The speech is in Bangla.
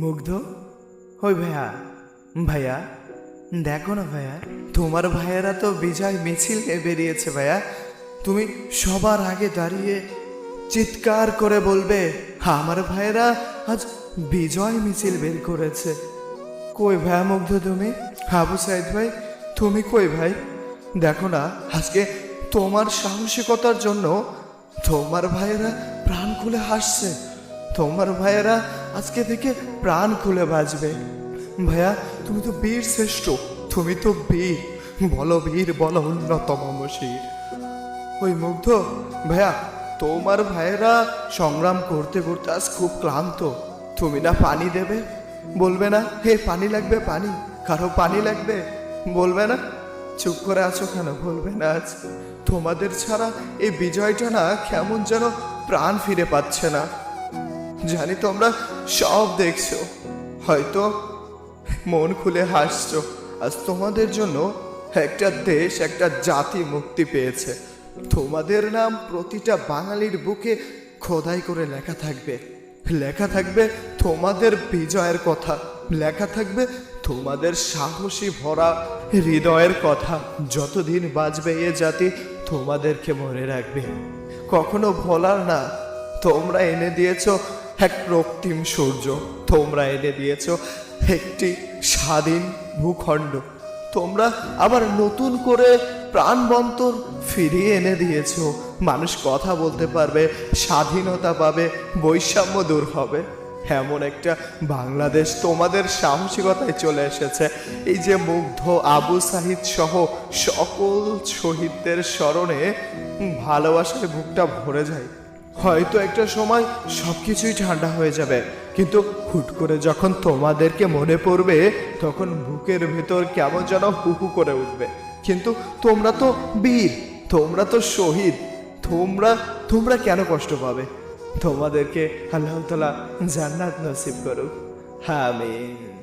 মুগ্ধ, ওই ভাইয়া, ভাইয়া দেখো না ভাইয়া, তোমার ভাইয়েরা তো বিজয় মিছিল নিয়ে বেরিয়েছে ভাইয়া। তুমি সবার আগে দাঁড়িয়ে চিৎকার করে বলবে আমার ভাইয়েরা আজ বিজয় মিছিল বের করেছে। কই ভাইয়া মুগ্ধ তুমি? আবু সাইদ ভাই তুমি কই ভাই? দেখো না, আজকে তোমার সাহসিকতার জন্য তোমার ভাইয়েরা প্রাণ খুলে হাসছে। তোমার ভাইয়েরা আজকে থেকে প্রাণ খুলে বাঁচবে। ভাইয়া তুমি তো বীর শ্রেষ্ঠ, তুমি তো বীর, বলো বীর, বলো অন্যতম মশির। ওই মুগ্ধ ভাইয়া, তোমার ভাইয়েরা সংগ্রাম করতে করতে আজ খুব ক্লান্ত। তুমি না পানি দেবে, বলবে না হে পানি লাগবে, পানি কারো পানি লাগবে, বলবে না? চুপ করে আছো কেন? বলবে না আজ? তোমাদের ছাড়া এই বিজয়টা না কেমন যেন প্রাণ ফিরে পাচ্ছে না। জানি তোমরা সব দেখছো, হয়তো মন খুলে হাসছো। আজ তোমাদের জন্য একটা দেশ, একটা জাতি মুক্তি পেয়েছে। তোমাদের নাম প্রতিটা বাঙালির বুকে খোদাই করে লেখা থাকবে। লেখা থাকবে তোমাদের বিজয়ের কথা, লেখা থাকবে তোমাদের সাহসী ভরা হৃদয়ের কথা। যতদিন বাঁচবে এ জাতি তোমাদেরকে মনে রাখবে, কখনো ভোলার না। তোমরা এনে দিয়েছো এক রক্তিম সূর্য, তোমরা এনে দিয়েছো একটি স্বাধীন ভূখণ্ড, তোমরা আবার নতুন করে প্রাণবন্তর ফিরিয়ে এনে দিয়েছো। মানুষ কথা বলতে পারবে, স্বাধীনতা পাবে, বৈষম্য দূর হবে। এমন একটা বাংলাদেশ তোমাদের সাহসিকতায় চলে এসেছে। এই যে মুগ্ধ, আবু সাহিদ সহ সকল শহীদদের স্মরণে ভালোবাসায় বুকটা ভরে যায়। হয়তো একটা সময় সবকিছুই ঠান্ডা হয়ে যাবে, কিন্তু হুট করে যখন তোমাদেরকে মনে পড়বে তখন বুকের ভেতর কেমন যেন হুহু করে উঠবে। কিন্তু তোমরা তো বীর, তোমরা তো শহীদ, তোমরা কেন কষ্ট পাবে? তোমাদেরকে আল্লাহ তাআলা জান্নাত নসিব করুক, আমিন।